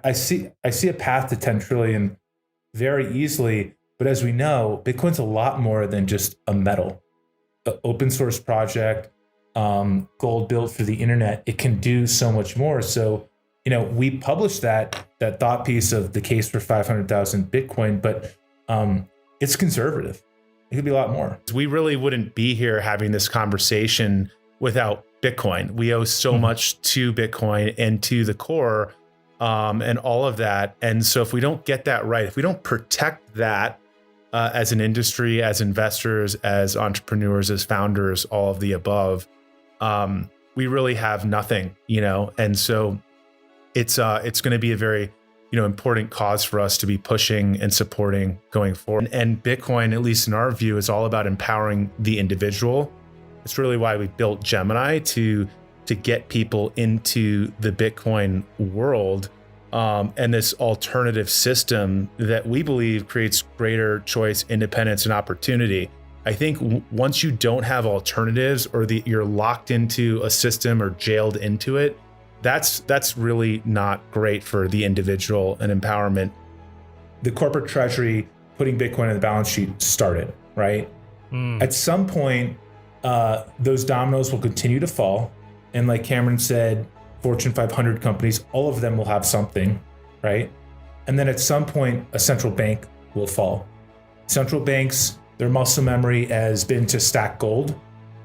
I see a path to 10 trillion very easily. But as we know, Bitcoin's a lot more than just a metal, an open source project, gold built for the internet. It can do so much more. So, we published that thought piece of the case for 500,000 Bitcoin, but it's conservative. It could be a lot more. We really wouldn't be here having this conversation without Bitcoin. We owe so much to Bitcoin and to the core and all of that. And so if we don't get that right, if we don't protect that as an industry, as investors, as entrepreneurs, as founders, all of the above, we really have nothing, And so it's going to be a very important cause for us to be pushing and supporting going forward. And Bitcoin, at least in our view, is all about empowering the individual. It's really why we built Gemini to get people into the Bitcoin world and this alternative system that we believe creates greater choice, independence, and opportunity. I think once you don't have alternatives or you're locked into a system or jailed into it, that's really not great for the individual and empowerment. The corporate treasury putting Bitcoin on the balance sheet started, right? At some point, those dominoes will continue to fall. And like Cameron said, Fortune 500 companies, all of them will have something, right? And then at some point, a central bank will fall. Central banks, their muscle memory has been to stack gold.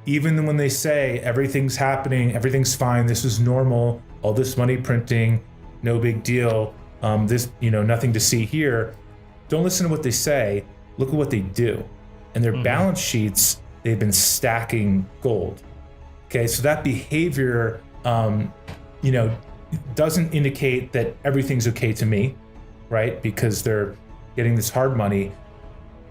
Even when they say everything's happening, everything's fine, this is normal, all this money printing, no big deal, this, nothing to see here. Don't listen to what they say, look at what they do. And their balance sheets, they've been stacking gold. Okay, so that behavior, doesn't indicate that everything's okay to me, right? Because they're getting this hard money.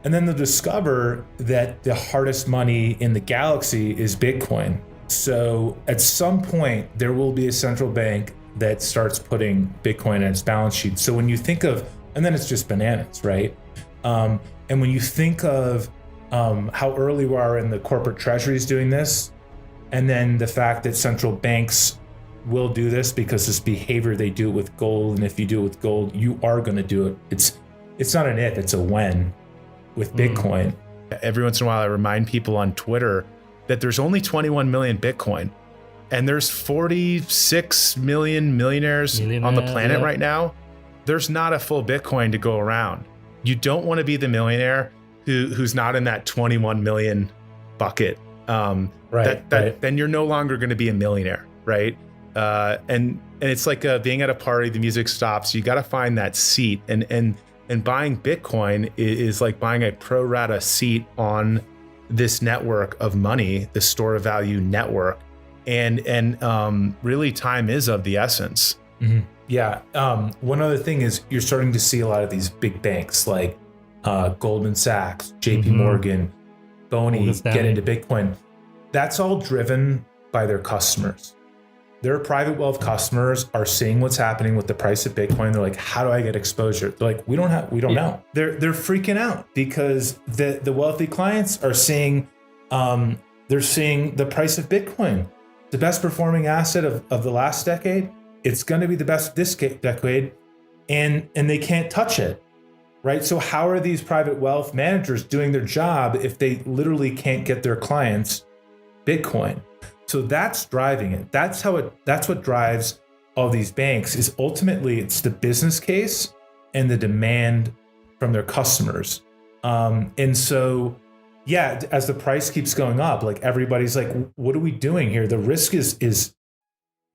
And then they'll discover that the hardest money in the galaxy is Bitcoin. So at some point, there will be a central bank that starts putting Bitcoin on its balance sheet. So when you think of, and then it's just bananas, right? And when you think of how early we are in the corporate treasuries doing this, and then the fact that central banks will do this because this behavior, they do it with gold. And if you do it with gold, you are going to do it. It's not an if, it's a when with Bitcoin. Every once in a while, I remind people on Twitter that there's only 21 million Bitcoin and there's 46 million millionaires on the planet right now. There's not a full Bitcoin to go around. You don't want to be the millionaire who's not in that 21 million bucket. Then you're no longer going to be a millionaire, right? And it's like being at a party, the music stops. You got to find that seat, and buying Bitcoin is like buying a pro rata seat on this network of money, the store of value network, and really time is of the essence. Mm-hmm. Yeah. One other thing is you're starting to see a lot of these big banks like Goldman Sachs, JP Morgan, Boney get into Bitcoin. That's all driven by their customers. Their private wealth customers are seeing what's happening with the price of Bitcoin. They're like, how do I get exposure? They're like, we don't know. They're freaking out because the wealthy clients are seeing, they're seeing the price of Bitcoin, the best performing asset of the last decade. It's going to be the best this decade, and they can't touch it, right? So how are these private wealth managers doing their job if they literally can't get their clients Bitcoin? So that's driving it. That's what drives all these banks is ultimately it's the business case and the demand from their customers. And so, yeah, as the price keeps going up, like everybody's like, what are we doing here? The risk is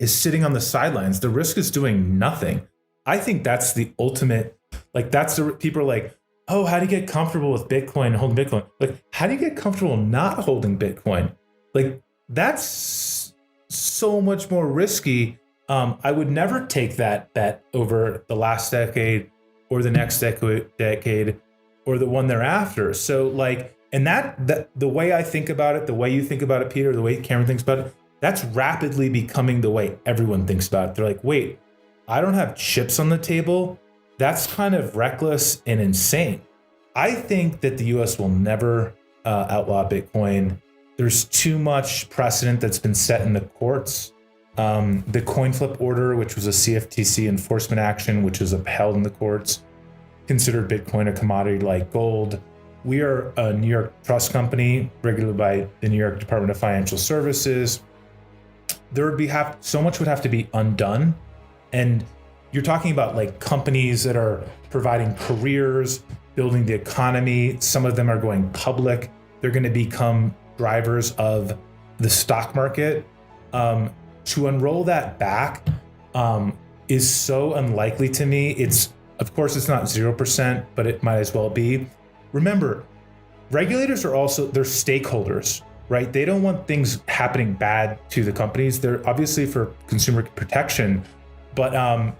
sitting on the sidelines. The risk is doing nothing. I think that's the ultimate, like that's the people are like, oh, how do you get comfortable with Bitcoin and holding Bitcoin? Like, how do you get comfortable not holding Bitcoin? Like, that's so much more risky. I would never take that bet over the last decade or the next decade or the one thereafter. So like, and that the way I think about it, the way you think about it, Peter, the way Cameron thinks about it, that's rapidly becoming the way everyone thinks about it. They're like, wait, I don't have chips on the table. That's kind of reckless and insane. I think that the US will never outlaw Bitcoin. There's too much precedent that's been set in the courts The coin flip order, which was a CFTC enforcement action, which was upheld in the courts, considered Bitcoin a commodity like gold. We are a New York trust company regulated by the New York Department of Financial Services. There would be so much would have to be undone. And you're talking about like companies that are providing careers, building the economy. Some of them are going public. They're going to become drivers of the stock market. To unroll that back is so unlikely to me. Of course, it's not 0%, but it might as well be. Remember, regulators are also, they're stakeholders, right? They don't want things happening bad to the companies. They're obviously for consumer protection, but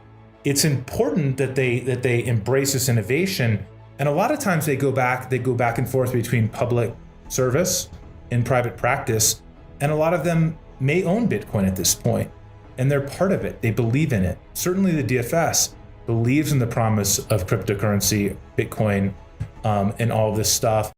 it's important that they embrace this innovation. And a lot of times they go back and forth between public service and private practice. And a lot of them may own Bitcoin at this point, and they're part of it. They believe in it. Certainly the DFS believes in the promise of cryptocurrency, Bitcoin, and all of this stuff.